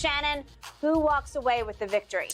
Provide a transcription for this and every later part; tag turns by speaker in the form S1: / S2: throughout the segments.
S1: Shannon, who walks away with the victory?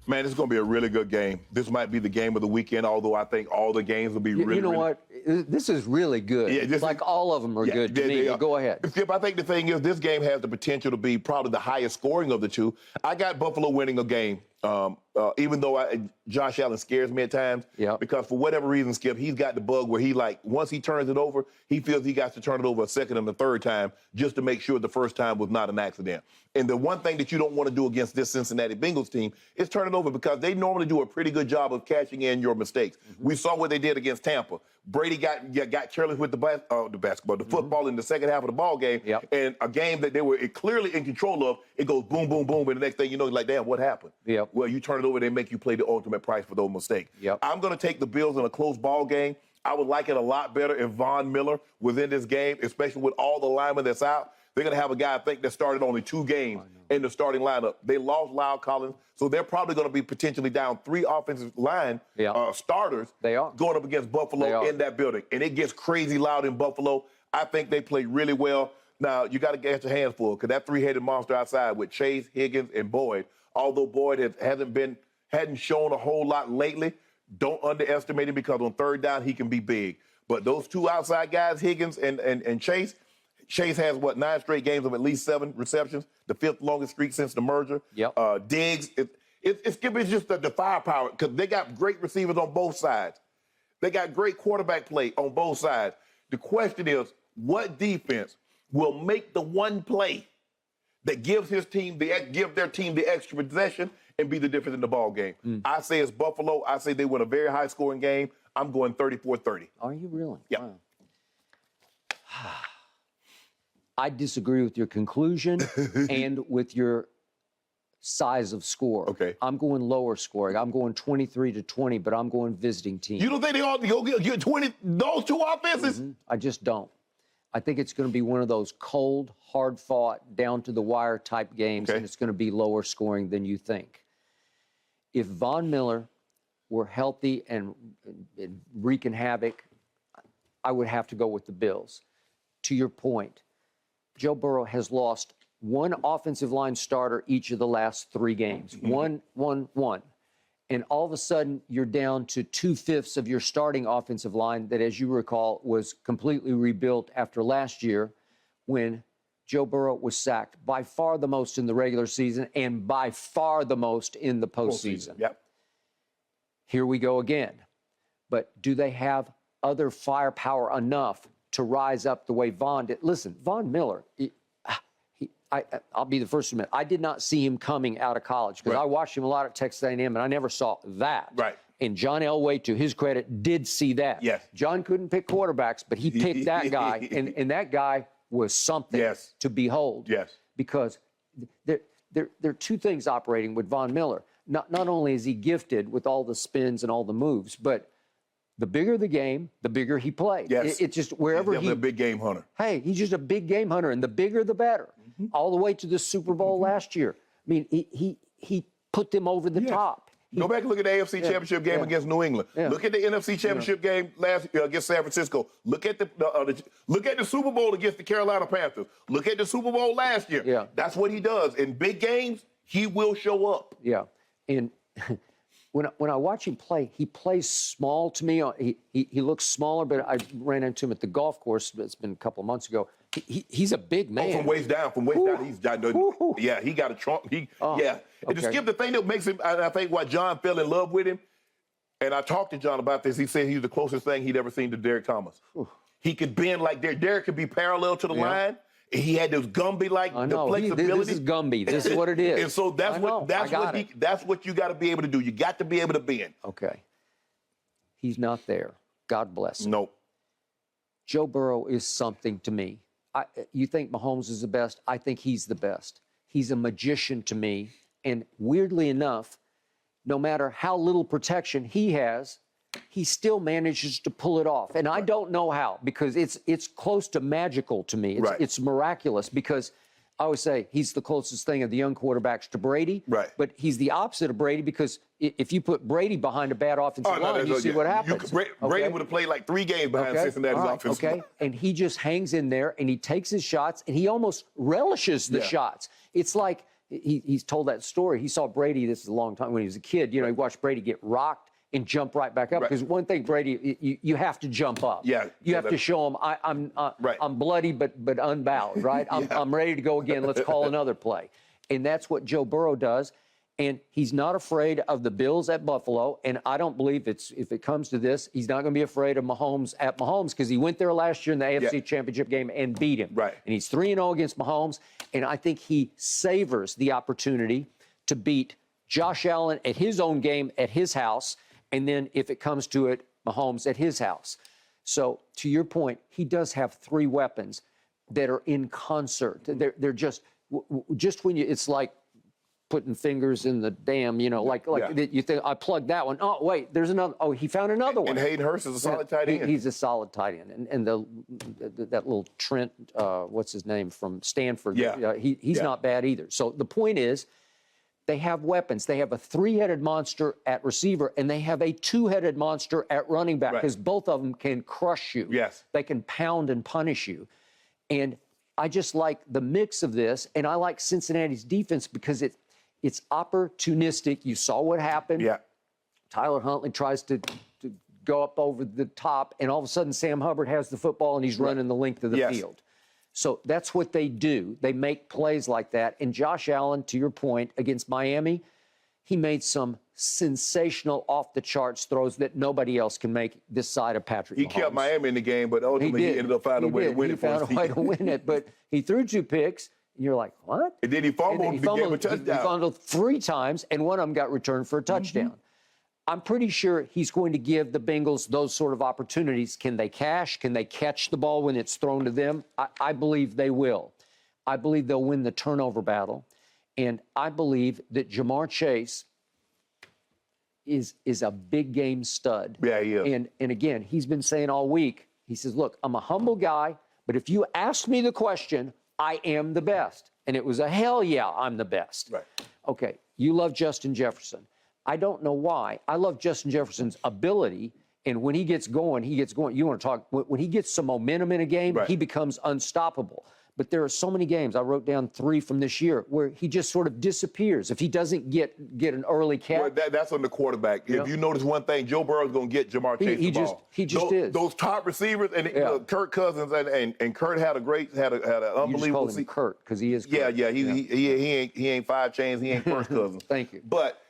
S2: Man, this is going to be a really good game. This might be the game of the weekend, although I think all the games will be really,
S3: You know what? This is really good.
S2: Yeah,
S3: like all of them are good to me. Go ahead.
S2: Skip, I think the thing is this game has the potential to be probably the highest scoring of the two. I got Buffalo winning a game, even though Josh Allen scares me at times.
S3: Yeah.
S2: Because for whatever reason, Skip, he's got the bug where he, like, once he turns it over, he feels he got to turn it over a second and a third time just to make sure the first time was not an accident. And the one thing that you don't want to do against this Cincinnati Bengals team is turn it over because they normally do a pretty good job of catching in your mistakes. Mm-hmm. We saw what they did against Tampa. Brady got careless with the basketball, the football in the second half of the ball game, and a game that they were clearly in control of, it goes boom, boom, boom, and the next thing you know, you're like, damn, what happened?
S3: Yep.
S2: Well, you turn it over, they make you play the ultimate price for those mistakes.
S3: Yep.
S2: I'm going to take the Bills in a close ball game. I would like it a lot better if Von Miller was in this game, especially with all the linemen that's out. They're going to have a guy, I think, that started only 2 games in the starting lineup. They lost Lyle Collins, so they're probably going to be potentially down 3 offensive line starters going up against Buffalo in that building. And it gets crazy loud in Buffalo. I think they play really well. Now, you got to get your hands full because that 3-headed monster outside with Chase, Higgins, and Boyd, although Boyd hadn't shown a whole lot lately, don't underestimate him because on third down, he can be big. But those 2 outside guys, Higgins and Chase has, 9 straight games of at least 7 receptions, the 5th longest streak since the merger.
S3: Yep.
S2: Diggs, it's just the firepower because they got great receivers on both sides. They got great quarterback play on both sides. The question is, what defense will make the one play that gives their team the extra possession and be the difference in the ball game? I say it's Buffalo. I say they win a very high-scoring game. I'm going 34-30.
S3: Are you really?
S2: Yeah.
S3: Wow. I disagree with your conclusion and with your size of score.
S2: Okay.
S3: I'm going lower scoring. I'm going 23-20, but I'm going visiting team.
S2: You don't think they ought to go get 20, those 2 offenses?
S3: I just don't. I think it's going to be one of those cold, hard-fought, down-to-the-wire type games, and it's going to be lower scoring than you think. If Von Miller were healthy and wreaking havoc, I would have to go with the Bills. To your point, Joe Burrow has lost 1 offensive line starter each of the last 3 games. One. And all of a sudden, you're down to 2/5 of your starting offensive line that, as you recall, was completely rebuilt after last year when Joe Burrow was sacked by far the most in the regular season and by far the most in the postseason.
S2: Yep.
S3: Here we go again. But do they have other firepower enough to rise up the way Von did? Listen, Von Miller, I'll be the first to admit, I did not see him coming out of college because I watched him a lot at Texas A&M, and I never saw that.
S2: Right.
S3: And John Elway, to his credit, did see that.
S2: Yes.
S3: John couldn't pick quarterbacks, but he picked that guy, and that guy was something to behold.
S2: Yes.
S3: Because there are 2 things operating with Von Miller. Not only is he gifted with all the spins and all the moves, but the bigger the game, the bigger he plays.
S2: Yes.
S3: It's just wherever
S2: he's a big game hunter.
S3: Hey, he's just a big game hunter, and the bigger the better. All the way to the Super Bowl last year. I mean, he put them over the top.
S2: Go back and look at the AFC Championship game against New England. Look at the NFC Championship game last against San Francisco. Look at the Super Bowl against the Carolina Panthers. Look at the Super Bowl last year.
S3: Yeah.
S2: That's what he does. In big games, he will show up.
S3: Yeah. And when I watch him play, he plays small to me. He looks smaller, but I ran into him at the golf course. It's been a couple of months ago. He's a big man.
S2: Oh, from waist down, he's he got a trunk. And to skip the thing that makes him, I think why John fell in love with him, and I talked to John about this, he said he's the closest thing he'd ever seen to Derek Thomas. He could bend like Derek. Derek could be parallel to the line. He had this Gumby-like flexibility.
S3: This is Gumby. This is what it is.
S2: And so that's what you got to be able to do. You got to be able to bend.
S3: Okay. He's not there. God bless him.
S2: Nope.
S3: Joe Burrow is something to me. You think Mahomes is the best? I think he's the best. He's a magician to me. And weirdly enough, no matter how little protection he has, he still manages to pull it off. And I don't know how, because it's close to magical to me. It's miraculous, because I always say he's the closest thing of the young quarterbacks to Brady.
S2: Right.
S3: But he's the opposite of Brady, because if you put Brady behind a bad offensive line, you see what happens.
S2: Brady would have played like 3 games behind Cincinnati's offensive line.
S3: And he just hangs in there, and he takes his shots, and he almost relishes the shots. It's like he's told that story. He saw Brady, this is a long time, when he was a kid, he watched Brady get rocked and jump right back up. Because one thing, Brady, you have to jump up.
S2: Yeah.
S3: You have to show him, I'm bloody but unbowed, right? I'm ready to go again. Let's call another play. And that's what Joe Burrow does. And he's not afraid of the Bills at Buffalo. And I don't believe if it comes to this, he's not going to be afraid of Mahomes at Mahomes, because he went there last year in the AFC Championship game and beat him.
S2: Right.
S3: And he's 3-0 against Mahomes. And I think he savors the opportunity to beat Josh Allen at his own game at his house. And then if it comes to it, Mahomes at his house. So to your point, he does have 3 weapons that are in concert. They're just when it's like putting fingers in the dam, you think, I plugged that one. Oh, wait, there's another. Oh, he found another one.
S2: And Hayden Hurst is a solid tight end.
S3: He's a solid tight end. And that little Trent, what's his name, from Stanford, he's not bad either. So the point is, they have weapons. They have a 3-headed monster at receiver, and they have a 2-headed monster at running back, because both of them can crush you.
S2: Yes.
S3: They can pound and punish you. And I just like the mix of this, and I like Cincinnati's defense because it's opportunistic. You saw what happened.
S2: Yeah.
S3: Tyler Huntley tries to go up over the top, and all of a sudden Sam Hubbard has the football, and he's running the length of the field. So that's what they do. They make plays like that. And Josh Allen, to your point, against Miami, he made some sensational off-the-charts throws that nobody else can make this side of Patrick Mahomes.
S2: He kept Miami in the game, but ultimately he ended up finding a way to win it.
S3: He found a way to win it, but he threw 2 picks, and you're like, what?
S2: And then he fumbled to give a touchdown.
S3: He fumbled 3 times, and one of them got returned for a touchdown. I'm pretty sure he's going to give the Bengals those sort of opportunities. Can they cash? Can they catch the ball when it's thrown to them? I believe they will. I believe they'll win the turnover battle. And I believe that Jamar Chase is a big game stud.
S2: Yeah, he is.
S3: And again, he's been saying all week, he says, look, I'm a humble guy, but if you ask me the question, I am the best. And it was a hell yeah, I'm the best.
S2: Right.
S3: Okay, you love Justin Jefferson. I don't know why. I love Justin Jefferson's ability, and when he gets going, he gets going. You want to talk, when he gets some momentum in a game, he becomes unstoppable. But there are so many games, I wrote down 3 from this year, where he just sort of disappears if he doesn't get an early catch.
S2: Well, that's on the quarterback. If you notice one thing, Joe Burrow's going to get Jamar Chase the ball.
S3: He just is.
S2: Those top receivers, and Kirk Cousins, and Kurt had an unbelievable
S3: You just called him Kurt because he is Kurt.
S2: Yeah. He ain't 5 chains. He ain't First Cousins.
S3: Thank you.
S2: But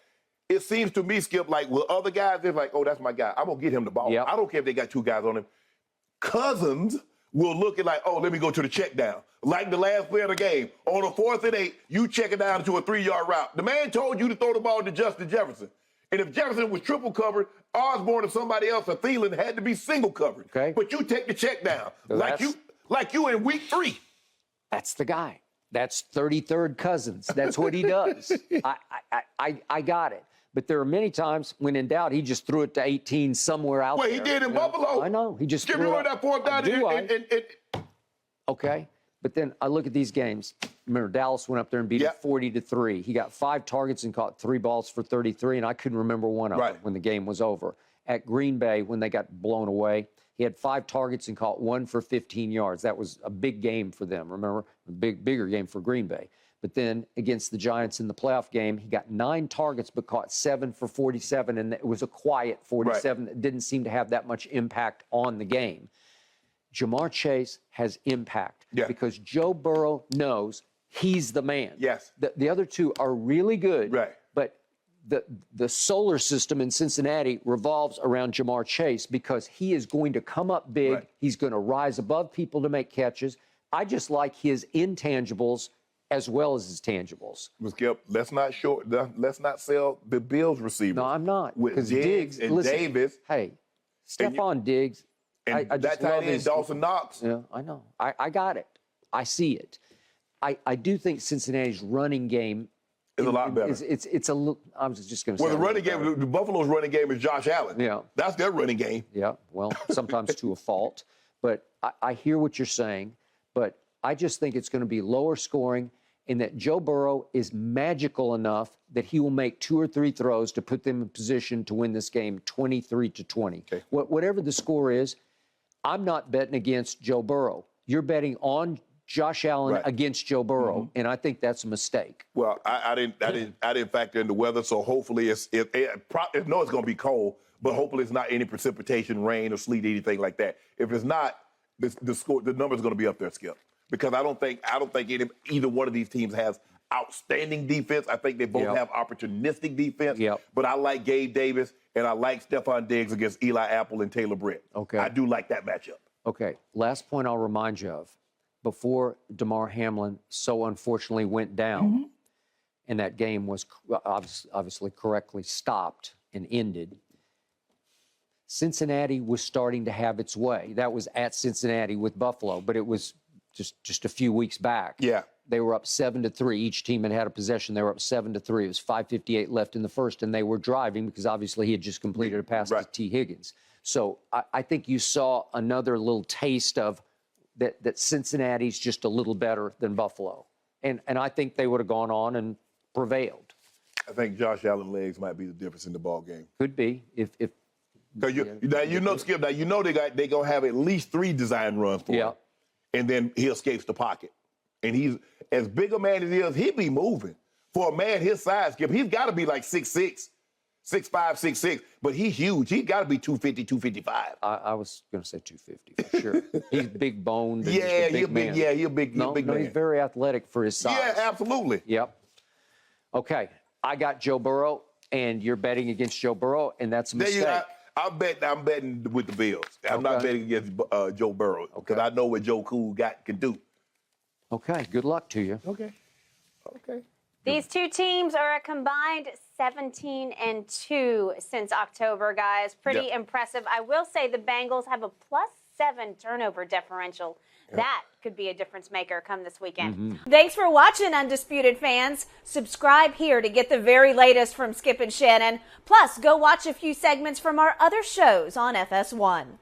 S2: it seems to me, Skip, like with other guys, they're like, oh, that's my guy. I'm going to get him the ball.
S3: Yep.
S2: I don't care if they got 2 guys on him. Cousins will look at like, oh, let me go to the check down. Like the last play of the game. On a 4th and 8, you check it down to a 3-yard route. The man told you to throw the ball to Justin Jefferson. And if Jefferson was triple covered, Osborne or somebody else or Thielen had to be single covered.
S3: Okay.
S2: But you take the check down.
S3: So
S2: like you in week 3.
S3: That's the guy. That's 33rd Cousins. That's what he does. I got it. But there are many times when in doubt, he just threw it to 18 somewhere out there.
S2: Well, he did in Buffalo.
S3: I know. He just
S2: Skip,
S3: threw
S2: you
S3: it.
S2: that 4th down.
S3: Okay. But then I look at these games. Remember, Dallas went up there and beat him 40-3. He got 5 targets and caught 3 balls for 33, and I couldn't remember one of them when the game was over. At Green Bay, when they got blown away, he had 5 targets and caught 1 for 15 yards. That was a big game for them, remember? A bigger game for Green Bay. But then against the Giants in the playoff game, he got 9 targets but caught 7 for 47, and it was a quiet 47 that didn't seem to have that much impact on the game. Jamar Chase has impact because Joe Burrow knows he's the man.
S2: Yes.
S3: The other 2 are really good,
S2: right.
S3: But the solar system in Cincinnati revolves around Jamar Chase because he is going to come up big.
S2: Right.
S3: He's going to rise above people to make catches. I just like his intangibles as well as his tangibles.
S2: Skip, let's not sell the Bills receiver.
S3: No, I'm not.
S2: With Diggs and
S3: listen,
S2: Davis.
S3: Hey, Stephon Diggs.
S2: And
S3: I just
S2: that tight end, Dawson Knox.
S3: Yeah, I know. I got it. I see it. I do think Cincinnati's running game
S2: is a lot better.
S3: It's a little. I was just going to say.
S2: Well, the running game, the Buffalo's running game is Josh Allen.
S3: Yeah,
S2: that's their running game.
S3: Yeah, well, sometimes to a fault. But I hear what you're saying. But I just think it's going to be lower scoring, and that Joe Burrow is magical enough that he will make 2 or 3 throws to put them in position to win this game 23-20. Whatever the score is, I'm not betting against Joe Burrow. You're betting on Josh Allen
S2: Right.
S3: against Joe Burrow, and I think that's a mistake.
S2: Well, I didn't factor in the weather, so hopefully I know it's going to be cold, but hopefully it's not any precipitation, rain or sleet, anything like that. If it's not, the number's going to be up there, Skip, because I don't think either one of these teams has outstanding defense. I think they both have opportunistic defense. But I like Gabe Davis and I like Stephon Diggs against Eli Apple and Taylor Britt.
S3: Okay.
S2: I do like that matchup.
S3: Okay. Last point I'll remind you of. Before Damar Hamlin so unfortunately went down, and that game was obviously correctly stopped and ended, Cincinnati was starting to have its way. That was at Cincinnati with Buffalo, but it was just a few weeks back.
S2: Yeah.
S3: They were up 7-3. Each team had a possession. They were up 7-3. It was 5:58 left in the first, and they were driving because obviously he had just completed a pass to T. Higgins. So I think you saw another little taste of that Cincinnati's just a little better than Buffalo. And I think they would have gone on and prevailed.
S2: I think Josh Allen's legs might be the difference in the ball game.
S3: Could be if
S2: Skip, they gonna have at least 3 design runs for him, and then he escapes the pocket. And he's as big a man as he is, he be moving. For a man his size, Skip, he's got to be like 6'6", 6'5", 6'6", but he's huge. He's got to be 250, 255.
S3: I was going to say 250 for sure. He's big boned. And
S2: He's a
S3: big man.
S2: he's a big man.
S3: He's very athletic for his size.
S2: Yeah, absolutely.
S3: Yep. Okay, I got Joe Burrow, and you're betting against Joe Burrow, and that's a mistake.
S2: I'm betting with the Bills. I'm not betting against Joe Burrow because I know what Joe Cool can do.
S3: Okay, good luck to you.
S2: Okay.
S1: These two teams are a combined 17-2 since October, guys. Pretty impressive. I will say the Bengals have a +7 turnover differential. That could be a difference maker come this weekend. Thanks for watching, Undisputed fans. Subscribe here to get the very latest from Skip and Shannon. Plus, go watch a few segments from our other shows on FS1.